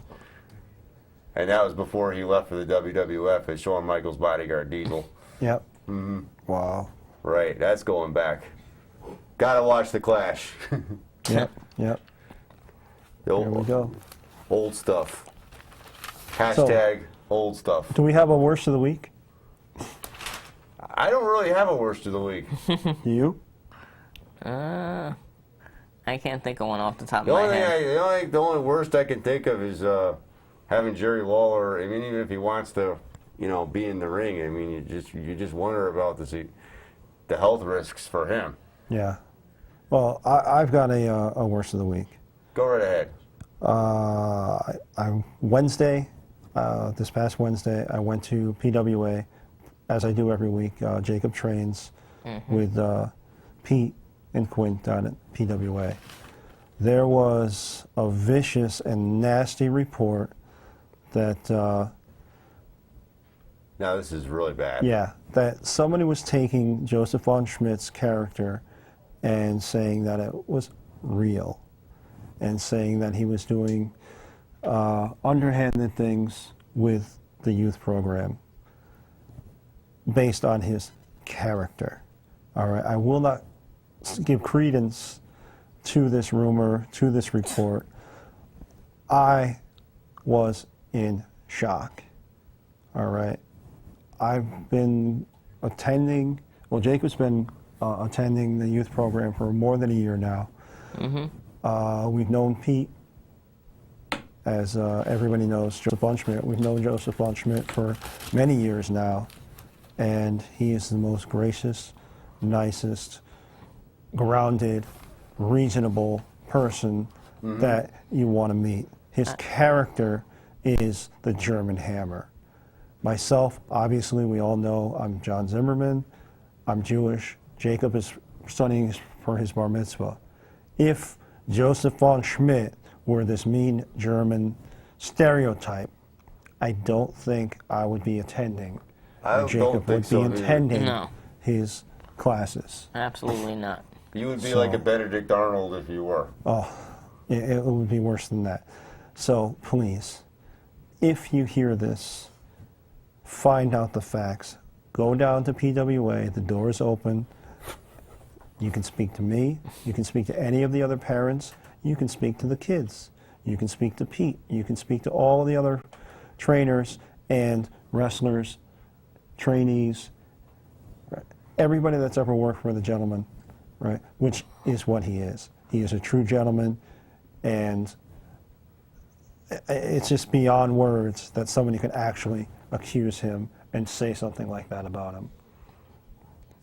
And that was before he left for the WWF as Shawn Michaels' bodyguard Diesel. Yep. Wow. Right, that's going back. Gotta watch the Clash. Yep. Yep. The There we go. Old stuff. Hashtag old stuff. Do we have a worst of the week? I don't really have a worst of the week. You? I can't think of one off the top of The my only, head. the only worst I can think of is having Jerry Lawler. I mean, even if he wants to, be in the ring, I mean, you just wonder about the health risks for him. Yeah. Well, I've got a worst of the week. Go right ahead. Wednesday, this past Wednesday, I went to PWA, as I do every week. Jacob trains with Pete and Quint down at PWA. There was a vicious and nasty report that, Now this is really bad. that somebody was taking Joseph von Schmidt's character and saying that it was real, and saying that he was doing underhanded things with the youth program based on his character. All right, I will not give credence to this rumor, to this report. I was in shock. All right, I've been attending. Well, Jacob's been attending the youth program for more than a year now. We've known Pete, as everybody knows, Joseph von Schmidt. We've known Joseph von Schmidt for many years now, and he is the most gracious, nicest, grounded, reasonable person that you want to meet. His character is the German Hammer. Myself, obviously, we all know I'm John Zimmerman. I'm Jewish. Jacob is studying for his bar mitzvah. If Joseph von Schmidt were this mean German stereotype, I don't think I would be attending. I or don't Jacob think would so be either. attending No. his classes. Absolutely not. You would be So- like a Benedict Arnold if you were. It would be worse than that. So please, if you hear this, find out the facts. Go down to PWA. The door is open. You can speak to me. You can speak to any of the other parents. You can speak to the kids. You can speak to Pete. You can speak to all the other trainers and wrestlers, trainees, right? Everybody that's ever worked for the gentleman, right? Which is what he is. He is a true gentleman, and it's just beyond words that somebody could actually accuse him and say something like that about him.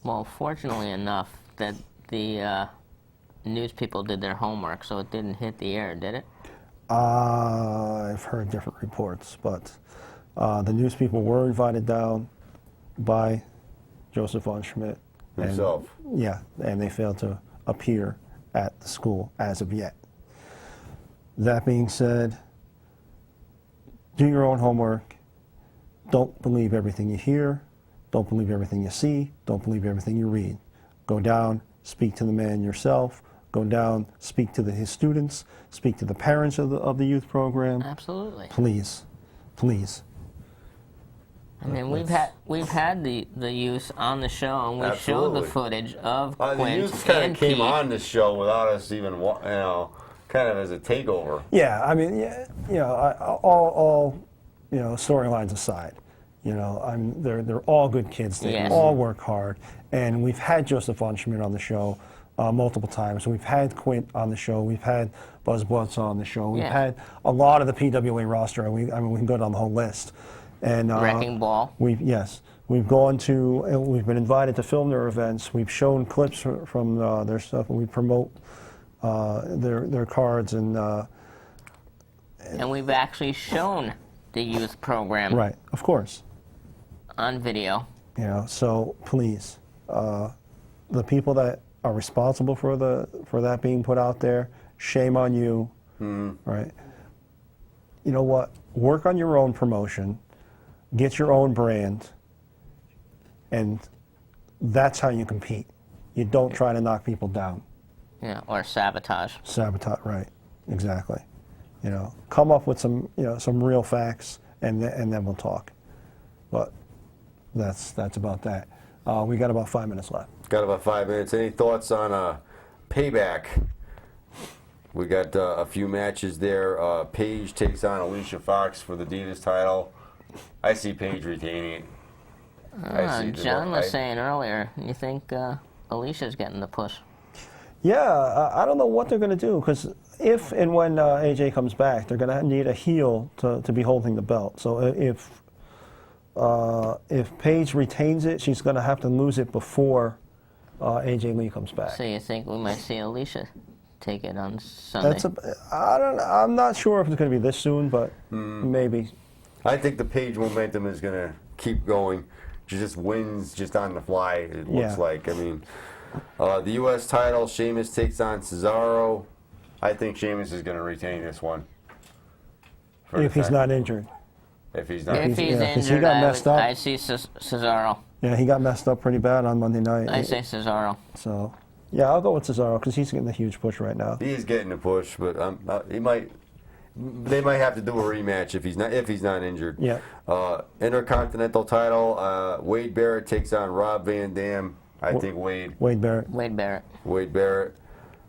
Well, fortunately enough, that the news people did their homework, so it didn't hit the air, did it? I've heard different reports, but the news people were invited down by Joseph von Schmidt. Himself. And they failed to appear at the school as of yet. That being said, do your own homework. Don't believe everything you hear. Don't believe everything you see. Don't believe everything you read. Go down, speak to the man yourself. Go down, speak to his students. Speak to the parents of the youth program. Absolutely. Please, please. I mean, we've had the use on the show, and we showed the Absolutely. footage of The Quint youth kind and of came Pete. on this show without us even, kind of as a takeover. Yeah, I mean, all storylines aside, they're all good kids. They Yes. all work hard, and we've had Joseph von Schmidt on the show multiple times. We've had Quint on the show. We've had Buzz Butts on the show. We've Yeah. had a lot of the PWA roster. We can go down the whole list. And Wrecking Ball. We've been invited to film their events. We've shown clips from their stuff, and we promote their cards and And we've actually shown the youth program right, of course. on video. You know, so please, the people that are responsible for that being put out there, shame on you, right? You know what? Work on your own promotion, get your own brand, and that's how you compete. You don't try to knock people down. Yeah, or sabotage. Sabotage, right? Exactly. You know, come up with some real facts, and then we'll talk. But that's about that. We got about 5 minutes left. Got about 5 minutes. Any thoughts on Payback? We got a few matches there. Paige takes on Alicia Fox for the Divas title. I see Paige retaining it. John was saying earlier, you think Alicia's getting the push? Yeah, I don't know what they're going to do, because if and when AJ comes back, they're going to need a heel to be holding the belt. So if Paige retains it, she's going to have to lose it before AJ Lee comes back. So you think we might see Alicia take it on Sunday? I'm not sure if it's going to be this soon, but maybe. I think the Paige momentum is going to keep going. She just wins just on the fly, it looks like. I mean, the U.S. title, Sheamus takes on Cesaro. I think Sheamus is going to retain this one. If he's not injured. If he's not If he's 'cause he injured, got messed up. I see Cesaro. Yeah, he got messed up pretty bad on Monday night. I say Cesaro. So, yeah, I'll go with Cesaro because he's getting a huge push right now. He's getting a push, but he might. They might have to do a rematch if he's not injured. Yeah. Intercontinental title. Wade Barrett takes on Rob Van Dam. I think Wade. Wade Barrett. Wade Barrett. Wade Barrett.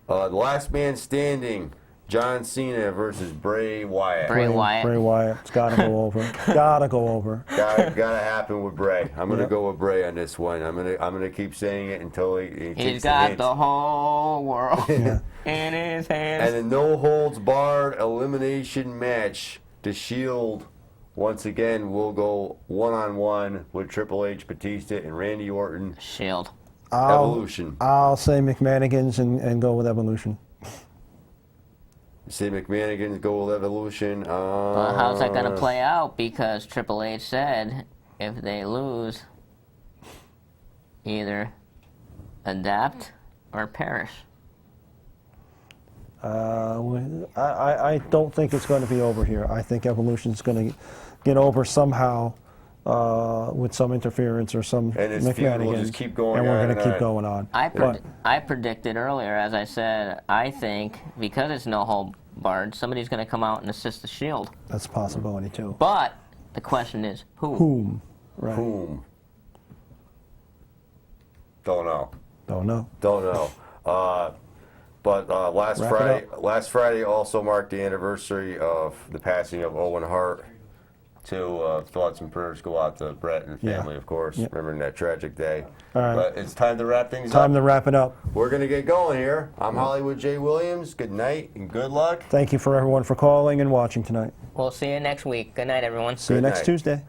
The last man standing. John Cena versus Bray Wyatt. Bray Wyatt. Bray Wyatt. It's got to go over. Gotta go over. Gotta happen with Bray. I'm gonna go with Bray on this one. I'm gonna keep saying it until he He's takes got hint. the whole world Yeah. in his hands. And a no holds barred elimination match. The Shield once again will go 1-on-1 with Triple H, Batista, and Randy Orton. Shield. Evolution. I'll say McManigans and go with Evolution. Say McManigans go with Evolution. But how's that going to play out? Because Triple H said if they lose, either adapt or perish. I don't think it's going to be over here. I think Evolution's going to get over somehow with some interference or some And this feud will McManigans, just keep going and we're on going to and keep on. going on. I predicted earlier, as I said, I think because it's no hold barred, somebody's going to come out and assist the Shield. That's a possibility too. But the question is, who? Whom? Right. Boom. Don't know. Don't know. Don't know. But Wrap it last Friday also marked the anniversary of the passing of Owen Hart. Thoughts and prayers go out to Brett and family, of course, remembering that tragic day. All right. But it's time to wrap things up. Time to wrap it up. We're going to get going here. I'm Hollywood J. Williams. Good night and good luck. Thank you for everyone for calling and watching tonight. We'll see you next week. Good night, everyone. See you Good next night. Tuesday.